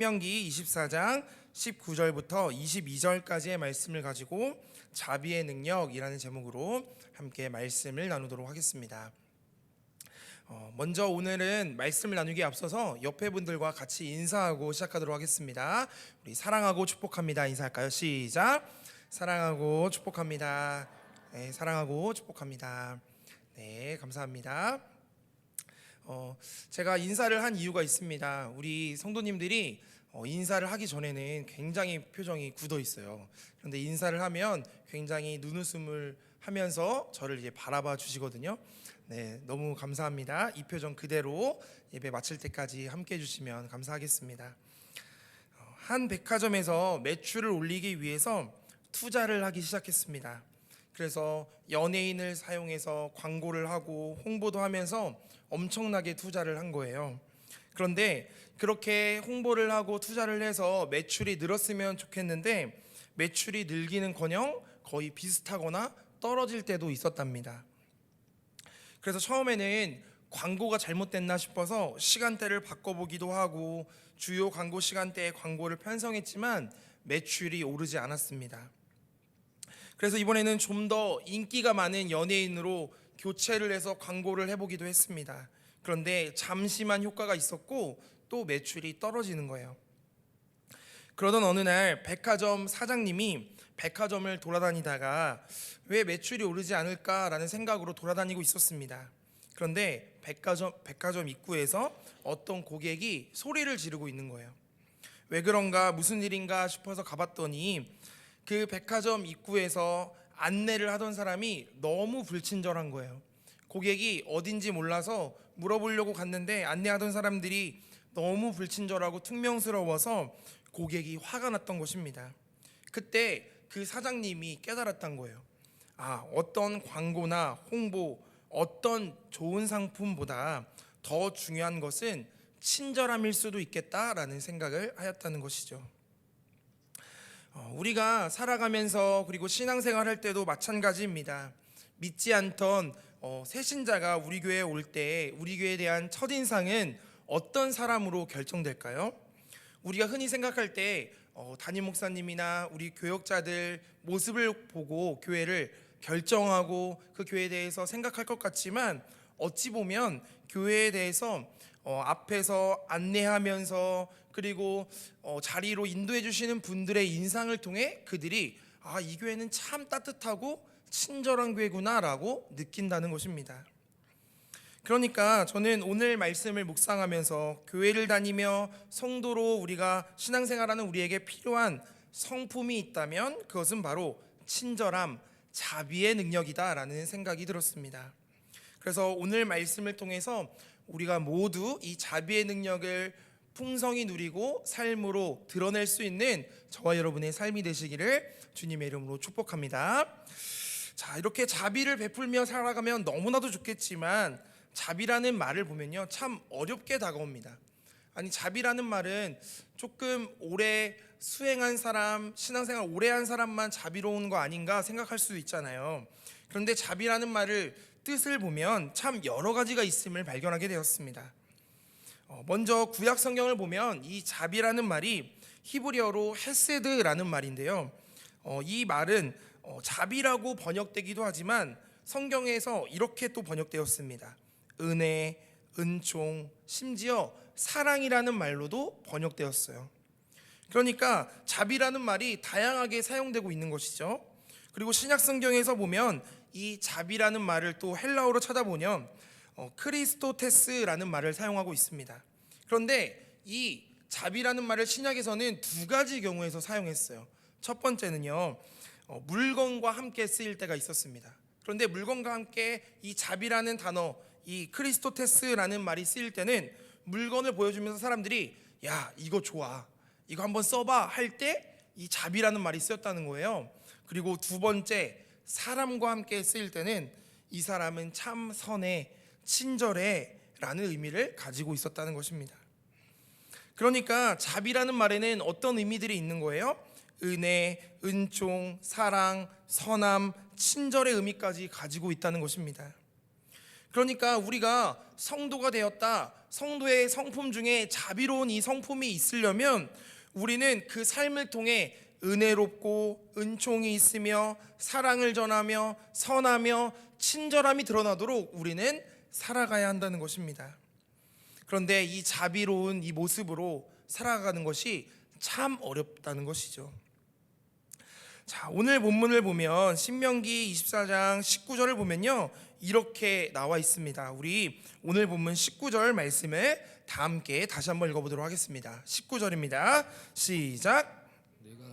신명기 24장 19절부터 22절까지의 말씀을 가지고 자비의 능력이라는 제목으로 함께 말씀을 나누도록 하겠습니다. 먼저 오늘은 말씀을 나누기에 앞서서 옆에 분들과 같이 인사하고 시작하도록 하겠습니다. 우리 사랑하고 축복합니다. 인사할까요? 시작. 사랑하고 축복합니다. 네, 사랑하고 축복합니다. 네, 감사합니다. 제가 인사를 한 이유가 있습니다. 우리 성도님들이 인사를 하기 전에는 굉장히 표정이 굳어 있어요. 그런데 인사를 하면 굉장히 눈웃음을 하면서 저를 이제 바라봐 주시거든요. 네, 너무 감사합니다. 이 표정 그대로 예배 마칠 때까지 함께 해주시면 감사하겠습니다. 한 백화점에서 매출을 올리기 위해서 투자를 하기 시작했습니다. 그래서 연예인을 사용해서 광고를 하고 홍보도 하면서 엄청나게 투자를 한 거예요. 그런데 그렇게 홍보를 하고 투자를 해서 매출이 늘었으면 좋겠는데 매출이 늘기는커녕 거의 비슷하거나 떨어질 때도 있었답니다. 그래서 처음에는 광고가 잘못됐나 싶어서 시간대를 바꿔보기도 하고 주요 광고 시간대에 광고를 편성했지만 매출이 오르지 않았습니다. 그래서 이번에는 좀 더 인기가 많은 연예인으로 교체를 해서 광고를 해보기도 했습니다. 그런데 잠시만 효과가 있었고 또 매출이 떨어지는 거예요. 그러던 어느 날 백화점 사장님이 백화점을 돌아다니다가 왜 매출이 오르지 않을까라는 생각으로 돌아다니고 있었습니다. 그런데 백화점 입구에서 어떤 고객이 소리를 지르고 있는 거예요. 왜 그런가 무슨 일인가 싶어서 가봤더니 그 백화점 입구에서 안내를 하던 사람이 너무 불친절한 거예요. 고객이 어딘지 몰라서 물어보려고 갔는데 안내하던 사람들이 너무 불친절하고 퉁명스러워서 고객이 화가 났던 것입니다. 그때 그 사장님이 깨달았던 거예요. 어떤 광고나 홍보, 어떤 좋은 상품보다 더 중요한 것은 친절함일 수도 있겠다라는 생각을 하였다는 것이죠. 우리가 살아가면서 그리고 신앙생활 할 때도 마찬가지입니다. 믿지 않던 새신자가 우리 교회에 올 때 우리 교회에 대한 첫인상은 어떤 사람으로 결정될까요? 우리가 흔히 생각할 때 담임 목사님이나 우리 교역자들 모습을 보고 교회를 결정하고 그 교회에 대해서 생각할 것 같지만 어찌 보면 교회에 대해서 앞에서 안내하면서 그리고 자리로 인도해 주시는 분들의 인상을 통해 그들이 이 교회는 참 따뜻하고 친절한 교회구나 라고 느낀다는 것입니다. 그러니까 저는 오늘 말씀을 묵상하면서 교회를 다니며 성도로 우리가 신앙생활하는 우리에게 필요한 성품이 있다면 그것은 바로 친절함, 자비의 능력이다라는 생각이 들었습니다. 그래서 오늘 말씀을 통해서 우리가 모두 이 자비의 능력을 풍성히 누리고 삶으로 드러낼 수 있는 저와 여러분의 삶이 되시기를 주님의 이름으로 축복합니다. 자, 이렇게 자비를 베풀며 살아가면 너무나도 좋겠지만 자비라는 말을 보면요 참 어렵게 다가옵니다. 자비라는 말은 조금 오래 수행한 사람, 신앙생활 오래 한 사람만 자비로운 거 아닌가 생각할 수도 있잖아요. 그런데 자비라는 말을 뜻을 보면 참 여러 가지가 있음을 발견하게 되었습니다. 먼저 구약 성경을 보면 이 자비라는 말이 히브리어로 헤세드라는 말인데요. 이 말은 자비라고 번역되기도 하지만 성경에서 이렇게 또 번역되었습니다. 은혜, 은총, 심지어 사랑이라는 말로도 번역되었어요. 그러니까 자비라는 말이 다양하게 사용되고 있는 것이죠. 그리고 신약 성경에서 보면 이 자비라는 말을 또 헬라어로 찾아보면 크리스토테스라는 말을 사용하고 있습니다. 그런데 이 자비라는 말을 신약에서는 두 가지 경우에서 사용했어요. 첫 번째는요, 물건과 함께 쓰일 때가 있었습니다. 그런데 물건과 함께 이 자비라는 단어, 이 크리스토테스라는 말이 쓰일 때는 물건을 보여주면서 사람들이 야, 이거 좋아, 이거 한번 써봐 할 때 이 자비라는 말이 쓰였다는 거예요. 그리고 두 번째, 사람과 함께 쓰일 때는 이 사람은 참 선해, 친절해 라는 의미를 가지고 있었다는 것입니다. 그러니까 자비라는 말에는 어떤 의미들이 있는 거예요? 은혜, 은총, 사랑, 선함, 친절의 의미까지 가지고 있다는 것입니다. 그러니까 우리가 성도가 되었다, 성도의 성품 중에 자비로운 이 성품이 있으려면 우리는 그 삶을 통해 은혜롭고 은총이 있으며 사랑을 전하며 선하며 친절함이 드러나도록 우리는 살아가야 한다는 것입니다. 그런데 이 자비로운 이 모습으로 살아가는 것이 참 어렵다는 것이죠. 자, 오늘 본문을 보면 신명기 24장 19절을 보면요, 이렇게 나와 있습니다. 우리 오늘 본문 19절 말씀을 다 함께 다시 한번 읽어보도록 하겠습니다. 19절입니다. 시작. 내가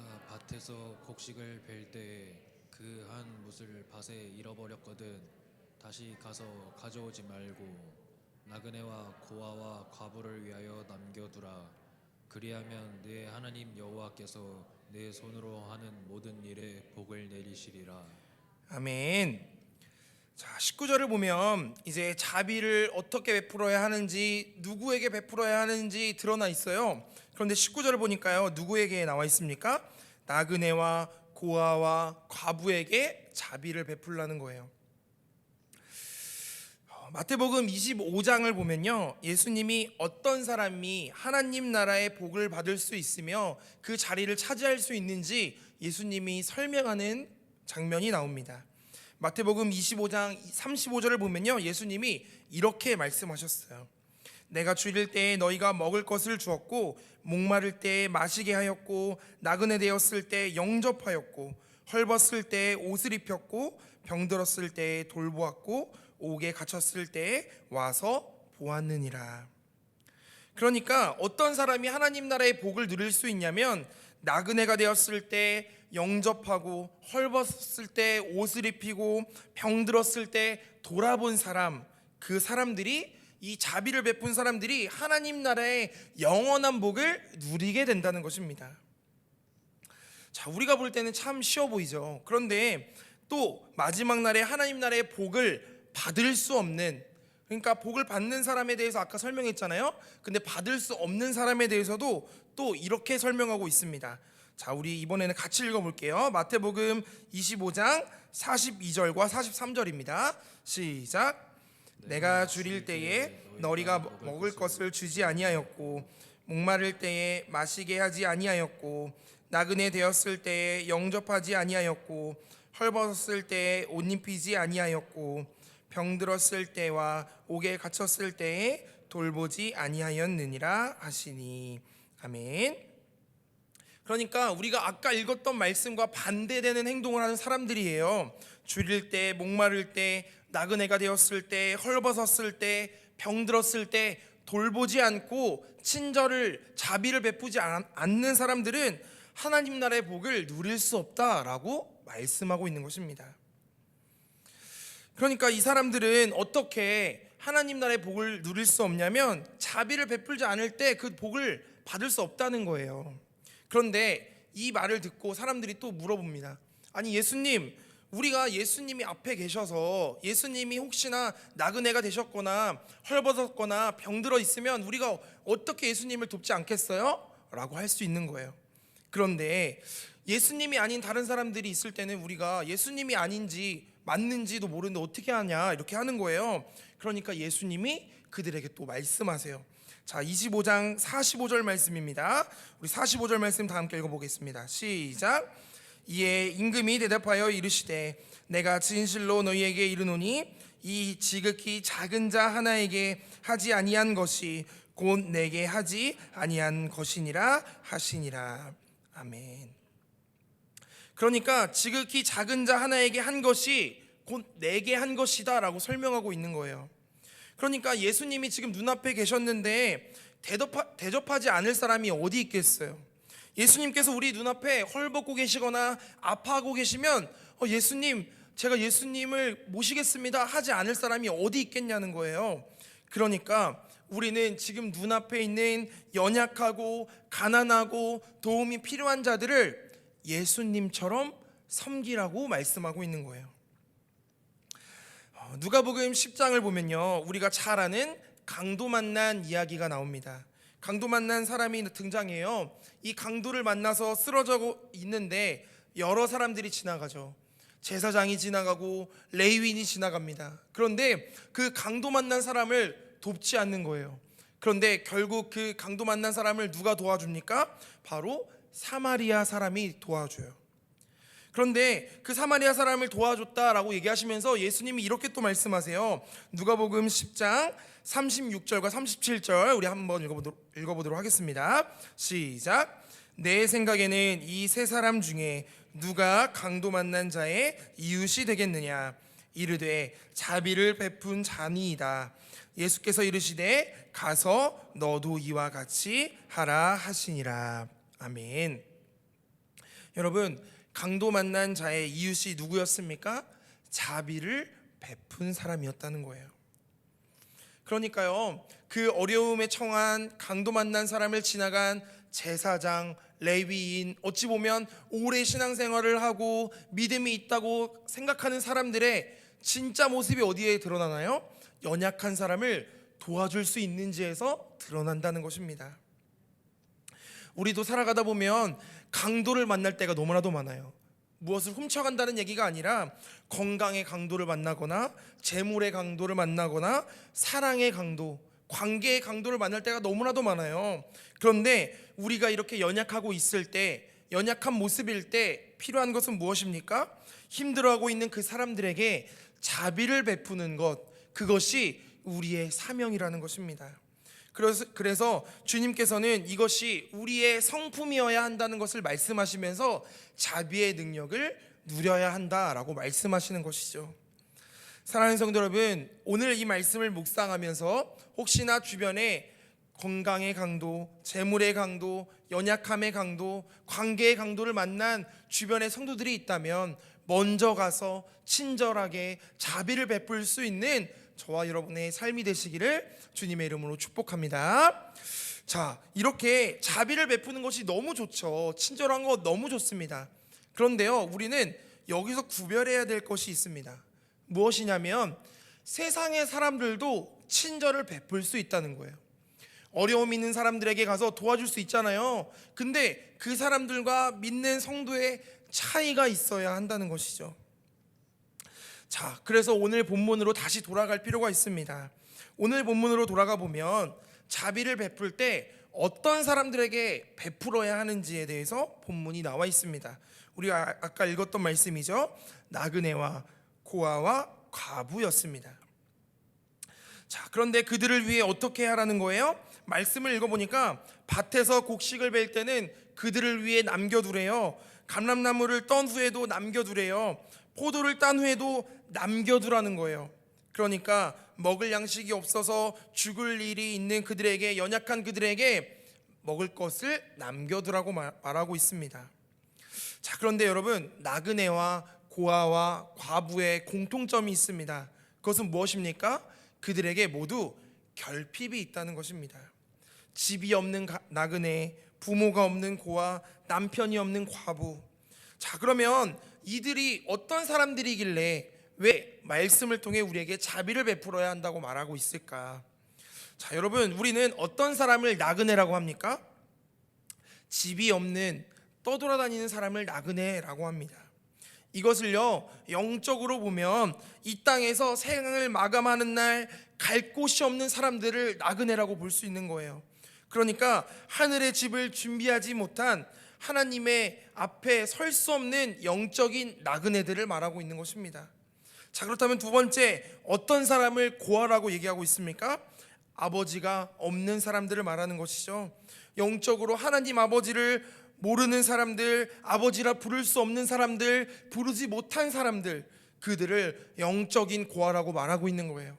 밭에서 곡식을 벨 때에 그 한 뭇을 밭에 잃어버렸거든. 다시 가서 가져오지 말고 나그네와 고아와 과부를 위하여 남겨두라. 그리하면 내 하나님 여호와께서 내 손으로 하는 모든 일에 복을 내리시리라. 아멘. 자, 19절을 보면 이제 자비를 어떻게 베풀어야 하는지, 누구에게 베풀어야 하는지 드러나 있어요. 그런데 19절을 보니까요, 누구에게 나와 있습니까? 나그네와 고아와 과부에게 자비를 베풀라는 거예요. 마태복음 25장을 보면요, 예수님이 어떤 사람이 하나님 나라의 복을 받을 수 있으며 그 자리를 차지할 수 있는지 예수님이 설명하는 장면이 나옵니다. 마태복음 25장 35절을 보면요, 예수님이 이렇게 말씀하셨어요. 내가 줄일 때에 너희가 먹을 것을 주었고 목마를 때에 마시게 하였고 나그네 되었을 때 영접하였고 헐벗을 때에 옷을 입혔고 병들었을 때에 돌보았고 옥에 갇혔을 때에 와서 보았느니라. 그러니까 어떤 사람이 하나님 나라의 복을 누릴 수 있냐면 나그네가 되었을 때 영접하고 헐벗을 때 옷을 입히고 병들었을 때 돌아본 사람, 그 사람들이, 이 자비를 베푼 사람들이 하나님 나라의 영원한 복을 누리게 된다는 것입니다. 자, 우리가 볼 때는 참 쉬워 보이죠. 그런데 또 마지막 날에 하나님 나라의 복을 받을 수 없는, 그러니까 복을 받는 사람에 대해서 아까 설명했잖아요. 근데 받을 수 없는 사람에 대해서도 또 이렇게 설명하고 있습니다. 자, 우리 이번에는 같이 읽어볼게요. 마태복음 25장 42절과 43절입니다. 시작. 내가 줄일 때에 너희가 먹을 것을 주지 아니하였고 목마를 때에 마시게 하지 아니하였고 나그네 되었을 때에 영접하지 아니하였고 헐벗었을 때에 옷 입히지 아니하였고 병들었을 때와 옥에 갇혔을 때에 돌보지 아니하였느니라 하시니. 아멘. 그러니까 우리가 아까 읽었던 말씀과 반대되는 행동을 하는 사람들이에요. 줄일 때, 목마를 때, 나그네가 되었을 때, 헐벗었을 때, 병들었을 때 돌보지 않고 친절을, 자비를 베푸지 않는 사람들은 하나님 나라의 복을 누릴 수 없다라고 말씀하고 있는 것입니다. 그러니까 이 사람들은 어떻게 하나님 나라의 복을 누릴 수 없냐면 자비를 베풀지 않을 때 그 복을 받을 수 없다는 거예요. 그런데 이 말을 듣고 사람들이 또 물어봅니다. 아니 예수님, 우리가 예수님이 앞에 계셔서 예수님이 혹시나 나그네가 되셨거나 헐벗었거나 병들어 있으면 우리가 어떻게 예수님을 돕지 않겠어요? 라고 할 수 있는 거예요. 그런데 예수님이 아닌 다른 사람들이 있을 때는 우리가 예수님이 아닌지 맞는지도 모르는데 어떻게 하냐 이렇게 하는 거예요. 그러니까 예수님이 그들에게 또 말씀하세요. 자, 25장 45절 말씀입니다. 우리 45절 말씀 다 함께 읽어보겠습니다. 시작. 이에 임금이 대답하여 이르시되 내가 진실로 너희에게 이르노니 이 지극히 작은 자 하나에게 하지 아니한 것이 곧 내게 하지 아니한 것이니라 하시니라. 아멘. 그러니까 지극히 작은 자 하나에게 한 것이 곧 내게 한 것이다 라고 설명하고 있는 거예요. 그러니까 예수님이 지금 눈앞에 계셨는데 대접하지 않을 사람이 어디 있겠어요? 예수님께서 우리 눈앞에 헐벗고 계시거나 아파하고 계시면 예수님, 제가 예수님을 모시겠습니다 하지 않을 사람이 어디 있겠냐는 거예요. 그러니까 우리는 지금 눈앞에 있는 연약하고 가난하고 도움이 필요한 자들을 예수님처럼 섬기라고 말씀하고 있는 거예요. 누가복음 10장을 보면요, 우리가 잘 아는 강도 만난 이야기가 나옵니다. 강도 만난 사람이 등장해요. 이 강도를 만나서 쓰러져 있는데 여러 사람들이 지나가죠. 제사장이 지나가고 레위인이 지나갑니다. 그런데 그 강도 만난 사람을 돕지 않는 거예요. 그런데 결국 그 강도 만난 사람을 누가 도와줍니까? 바로 사마리아 사람이 도와줘요. 그런데 그 사마리아 사람을 도와줬다라고 얘기하시면서 예수님이 이렇게 또 말씀하세요. 누가복음 10장 36절과 37절 우리 한번 읽어보도록 하겠습니다. 시작. 내 생각에는 이 세 사람 중에 누가 강도 만난 자의 이웃이 되겠느냐? 이르되 자비를 베푼 자니이다. 예수께서 이르시되 가서 너도 이와 같이 하라 하시니라. 아멘. 여러분, 강도 만난 자의 이웃이 누구였습니까? 자비를 베푼 사람이었다는 거예요. 그러니까요, 그 어려움에 처한 강도 만난 사람을 지나간 제사장, 레위인, 어찌 보면 오래 신앙생활을 하고 믿음이 있다고 생각하는 사람들의 진짜 모습이 어디에 드러나나요? 연약한 사람을 도와줄 수 있는지에서 드러난다는 것입니다. 우리도 살아가다 보면 강도를 만날 때가 너무나도 많아요. 무엇을 훔쳐간다는 얘기가 아니라 건강의 강도를 만나거나 재물의 강도를 만나거나 사랑의 강도, 관계의 강도를 만날 때가 너무나도 많아요. 그런데 우리가 이렇게 연약하고 있을 때, 연약한 모습일 때 필요한 것은 무엇입니까? 힘들어하고 있는 그 사람들에게 자비를 베푸는 것, 그것이 우리의 사명이라는 것입니다. 그래서 주님께서는 이것이 우리의 성품이어야 한다는 것을 말씀하시면서 자비의 능력을 누려야 한다라고 말씀하시는 것이죠. 사랑하는 성도 여러분, 오늘 이 말씀을 묵상하면서 혹시나 주변에 건강의 강도, 재물의 강도, 연약함의 강도, 관계의 강도를 만난 주변의 성도들이 있다면 먼저 가서 친절하게 자비를 베풀 수 있는 저와 여러분의 삶이 되시기를 주님의 이름으로 축복합니다. 자, 이렇게 자비를 베푸는 것이 너무 좋죠. 친절한 거 너무 좋습니다. 그런데요, 우리는 여기서 구별해야 될 것이 있습니다. 무엇이냐면 세상의 사람들도 친절을 베풀 수 있다는 거예요. 어려움 있는 사람들에게 가서 도와줄 수 있잖아요. 근데 그 사람들과 믿는 성도의 차이가 있어야 한다는 것이죠. 자, 그래서 오늘 본문으로 다시 돌아갈 필요가 있습니다. 오늘 본문으로 돌아가 보면 자비를 베풀 때 어떤 사람들에게 베풀어야 하는지에 대해서 본문이 나와 있습니다. 우리가 아까 읽었던 말씀이죠. 나그네와 고아와 과부였습니다. 자, 그런데 그들을 위해 어떻게 하라는 거예요? 말씀을 읽어보니까 밭에서 곡식을 벨 때는 그들을 위해 남겨두래요. 감람나무를 떤 후에도 남겨두래요. 포도를 딴 후에도 남겨두라는 거예요. 그러니까 먹을 양식이 없어서 죽을 일이 있는 그들에게, 연약한 그들에게 먹을 것을 남겨두라고 말하고 있습니다. 자, 그런데 여러분, 나그네와 고아와 과부의 공통점이 있습니다. 그것은 무엇입니까? 그들에게 모두 결핍이 있다는 것입니다. 집이 없는 나그네, 부모가 없는 고아, 남편이 없는 과부. 자, 그러면 이들이 어떤 사람들이길래 왜 말씀을 통해 우리에게 자비를 베풀어야 한다고 말하고 있을까? 자, 여러분, 우리는 어떤 사람을 나그네라고 합니까? 집이 없는 떠돌아다니는 사람을 나그네라고 합니다. 이것을요, 영적으로 보면 이 땅에서 생을 마감하는 날 갈 곳이 없는 사람들을 나그네라고 볼 수 있는 거예요. 그러니까 하늘의 집을 준비하지 못한, 하나님의 앞에 설 수 없는 영적인 나그네들을 말하고 있는 것입니다. 자, 그렇다면 두 번째, 어떤 사람을 고아라고 얘기하고 있습니까? 아버지가 없는 사람들을 말하는 것이죠. 영적으로 하나님 아버지를 모르는 사람들, 아버지라 부를 수 없는 사람들, 부르지 못한 사람들, 그들을 영적인 고아라고 말하고 있는 거예요.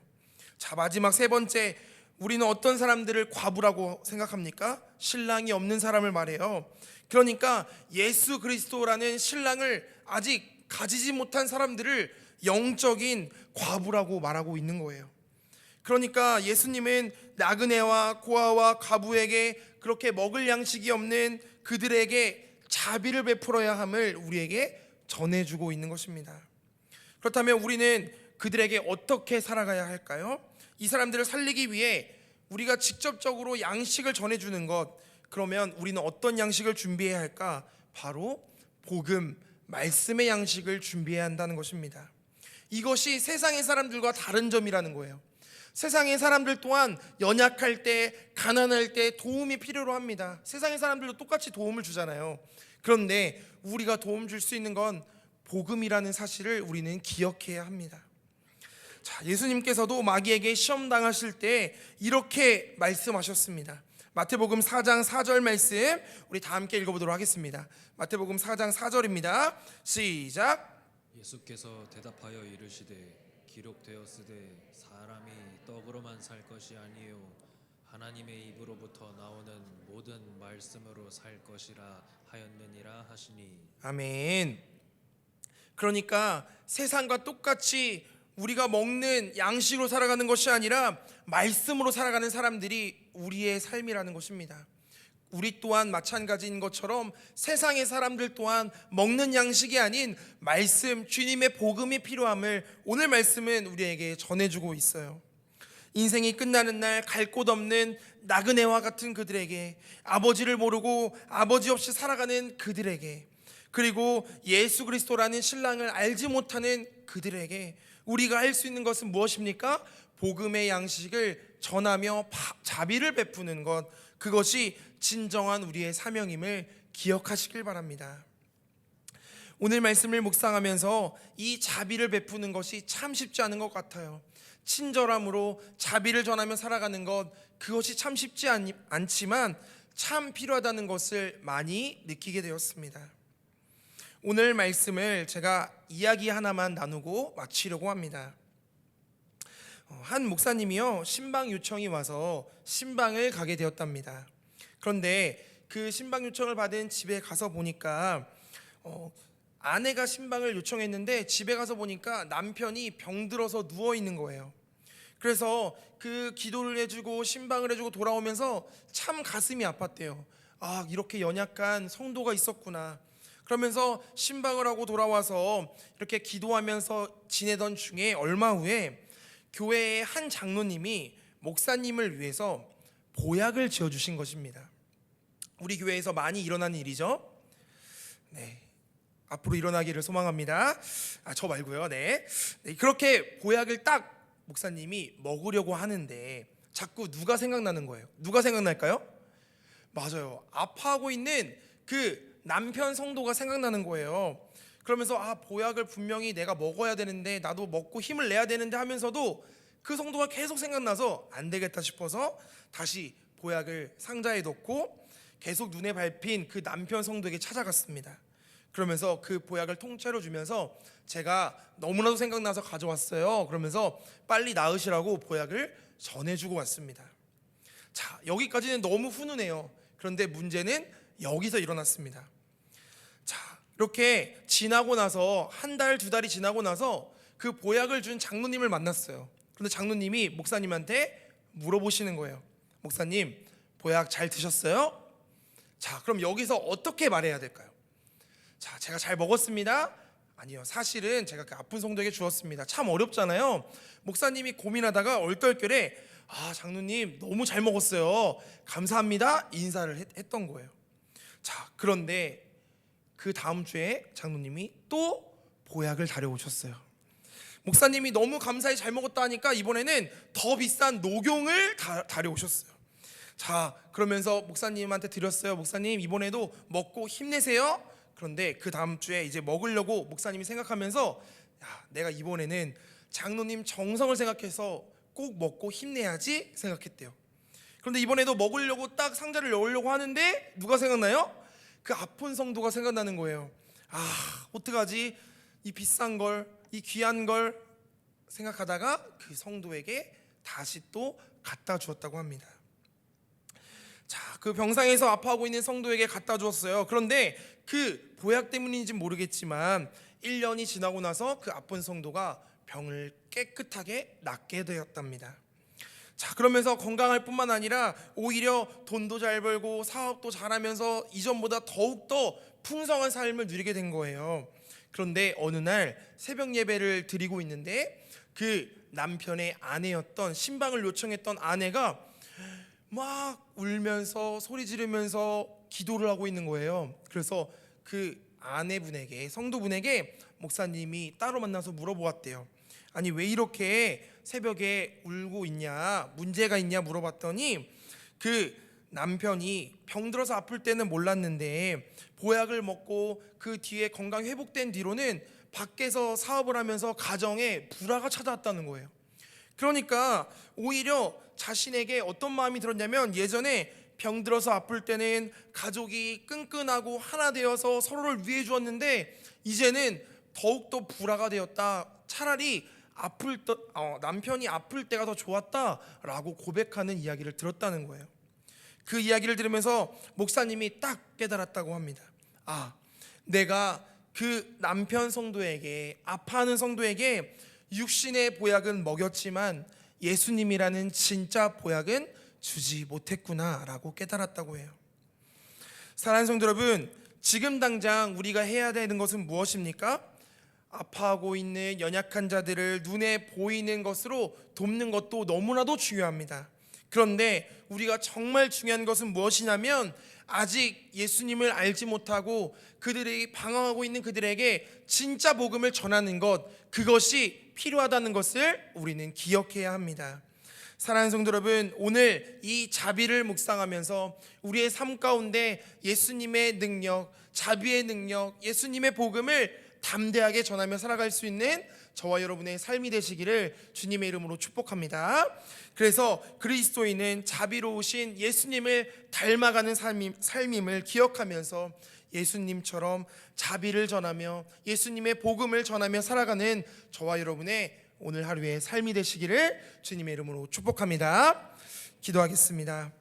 자, 마지막 세 번째, 우리는 어떤 사람들을 과부라고 생각합니까? 신랑이 없는 사람을 말해요. 그러니까 예수 그리스도라는 신랑을 아직 가지지 못한 사람들을 영적인 과부라고 말하고 있는 거예요. 그러니까 예수님은 나그네와 고아와 과부에게 그렇게 먹을 양식이 없는 그들에게 자비를 베풀어야 함을 우리에게 전해주고 있는 것입니다. 그렇다면 우리는 그들에게 어떻게 살아가야 할까요? 이 사람들을 살리기 위해 우리가 직접적으로 양식을 전해주는 것, 그러면 우리는 어떤 양식을 준비해야 할까? 바로 복음, 말씀의 양식을 준비해야 한다는 것입니다. 이것이 세상의 사람들과 다른 점이라는 거예요. 세상의 사람들 또한 연약할 때, 가난할 때 도움이 필요로 합니다. 세상의 사람들도 똑같이 도움을 주잖아요. 그런데 우리가 도움 줄 수 있는 건 복음이라는 사실을 우리는 기억해야 합니다. 자, 예수님께서도 마귀에게 시험 당하실 때 이렇게 말씀하셨습니다. 마태복음 4장 4절 말씀 우리 다 함께 읽어보도록 하겠습니다. 마태복음 4장 4절입니다. 시작. 예수께서 대답하여 이르시되 기록되었으되 사람이 떡으로만 살 것이 아니요 하나님의 입으로부터 나오는 모든 말씀으로 살 것이라 하였느니라 하시니. 아멘. 그러니까 세상과 똑같이 우리가 먹는 양식으로 살아가는 것이 아니라 말씀으로 살아가는 사람들이 우리의 삶이라는 것입니다. 우리 또한 마찬가지인 것처럼 세상의 사람들 또한 먹는 양식이 아닌 말씀, 주님의 복음이 필요함을 오늘 말씀은 우리에게 전해주고 있어요. 인생이 끝나는 날 갈 곳 없는 나그네와 같은 그들에게, 아버지를 모르고 아버지 없이 살아가는 그들에게, 그리고 예수 그리스도라는 신랑을 알지 못하는 그들에게 우리가 할 수 있는 것은 무엇입니까? 복음의 양식을 전하며 자비를 베푸는 것, 그것이 진정한 우리의 사명임을 기억하시길 바랍니다. 오늘 말씀을 묵상하면서 이 자비를 베푸는 것이 참 쉽지 않은 것 같아요. 친절함으로 자비를 전하며 살아가는 것, 그것이 참 쉽지 않지만 참 필요하다는 것을 많이 느끼게 되었습니다. 오늘 말씀을 제가 이야기 하나만 나누고 마치려고 합니다. 한 목사님이요, 신방 요청이 와서 신방을 가게 되었답니다. 그런데 그 신방 요청을 받은 집에 가서 보니까 아내가 신방을 요청했는데 집에 가서 보니까 남편이 병들어서 누워 있는 거예요. 그래서 그 기도를 해주고 신방을 해주고 돌아오면서 참 가슴이 아팠대요. 아, 이렇게 연약한 성도가 있었구나. 그러면서 신방을 하고 돌아와서 이렇게 기도하면서 지내던 중에 얼마 후에 교회의 한 장로님이 목사님을 위해서 보약을 지어주신 것입니다. 우리 교회에서 많이 일어나는 일이죠. 네, 앞으로 일어나기를 소망합니다. 저 말고요. 네, 그렇게 보약을 딱 목사님이 먹으려고 하는데 자꾸 누가 생각나는 거예요. 누가 생각날까요? 맞아요, 아파하고 있는 그 남편 성도가 생각나는 거예요. 그러면서 보약을 분명히 내가 먹어야 되는데, 나도 먹고 힘을 내야 되는데 하면서도 그 성도가 계속 생각나서 안 되겠다 싶어서 다시 보약을 상자에 넣고 계속 눈에 밟힌 그 남편 성도에게 찾아갔습니다. 그러면서 그 보약을 통째로 주면서 제가 너무나도 생각나서 가져왔어요. 그러면서 빨리 나으시라고 보약을 전해주고 왔습니다. 자, 여기까지는 너무 훈훈해요. 그런데 문제는 여기서 일어났습니다. 자, 이렇게 지나고 나서 한 달, 두 달이 지나고 나서 그 보약을 준 장로님을 만났어요. 그런데 장로님이 목사님한테 물어보시는 거예요. 목사님, 보약 잘 드셨어요? 자, 그럼 여기서 어떻게 말해야 될까요? 자, 제가 잘 먹었습니다. 아니요, 사실은 제가 그 아픈 성도에게 주었습니다. 참 어렵잖아요. 목사님이 고민하다가 얼떨결에 장로님 너무 잘 먹었어요, 감사합니다, 인사를 했던 거예요. 자, 그런데 그 다음 주에 장로님이 또 보약을 다려오셨어요. 목사님이 너무 감사히 잘 먹었다 하니까 이번에는 더 비싼 녹용을 다려오셨어요. 자, 그러면서 목사님한테 드렸어요. 목사님, 이번에도 먹고 힘내세요. 그런데 그 다음 주에 이제 먹으려고 목사님이 생각하면서 내가 이번에는 장로님 정성을 생각해서 꼭 먹고 힘내야지 생각했대요. 그런데 이번에도 먹으려고 딱 상자를 넣으려고 하는데 누가 생각나요? 그 아픈 성도가 생각나는 거예요. 어떡하지? 이 비싼 걸, 이 귀한 걸 생각하다가 그 성도에게 다시 또 갖다 주었다고 합니다. 자, 그 병상에서 아파하고 있는 성도에게 갖다 주었어요. 그런데 그 보약 때문인지 모르겠지만 1년이 지나고 나서 그 아픈 성도가 병을 깨끗하게 낫게 되었답니다. 자, 그러면서 건강할 뿐만 아니라 오히려 돈도 잘 벌고 사업도 잘하면서 이전보다 더욱더 풍성한 삶을 누리게 된 거예요. 그런데 어느 날 새벽 예배를 드리고 있는데 그 남편의 아내였던, 신방을 요청했던 아내가 막 울면서 소리 지르면서 기도를 하고 있는 거예요. 그래서 그 아내분에게, 성도분에게 목사님이 따로 만나서 물어보았대요. 아니 왜 이렇게 새벽에 울고 있냐, 문제가 있냐 물어봤더니 그 남편이 병들어서 아플 때는 몰랐는데 보약을 먹고 그 뒤에 건강 회복된 뒤로는 밖에서 사업을 하면서 가정에 불화가 찾아왔다는 거예요. 그러니까 오히려 자신에게 어떤 마음이 들었냐면, 예전에 병들어서 아플 때는 가족이 끈끈하고 하나 되어서 서로를 위해 주었는데 이제는 더욱더 불화가 되었다. 차라리 남편이 아플 때가 더 좋았다라고 고백하는 이야기를 들었다는 거예요. 그 이야기를 들으면서 목사님이 딱 깨달았다고 합니다. 내가 그 남편 성도에게, 아파하는 성도에게 육신의 보약은 먹였지만 예수님이라는 진짜 보약은 주지 못했구나라고 깨달았다고 해요. 사랑하는 성도 여러분, 지금 당장 우리가 해야 되는 것은 무엇입니까? 아파하고 있는 연약한 자들을 눈에 보이는 것으로 돕는 것도 너무나도 중요합니다. 그런데 우리가 정말 중요한 것은 무엇이냐면, 아직 예수님을 알지 못하고 그들이 방황하고 있는 그들에게 진짜 복음을 전하는 것, 그것이 필요하다는 것을 우리는 기억해야 합니다. 사랑하는 성도 여러분, 오늘 이 자비를 묵상하면서 우리의 삶 가운데 예수님의 능력, 자비의 능력, 예수님의 복음을 담대하게 전하며 살아갈 수 있는 저와 여러분의 삶이 되시기를 주님의 이름으로 축복합니다. 그래서 그리스도인은 자비로우신 예수님을 닮아가는 삶임을 기억하면서 예수님처럼 자비를 전하며 예수님의 복음을 전하며 살아가는 저와 여러분의 오늘 하루의 삶이 되시기를 주님의 이름으로 축복합니다. 기도하겠습니다.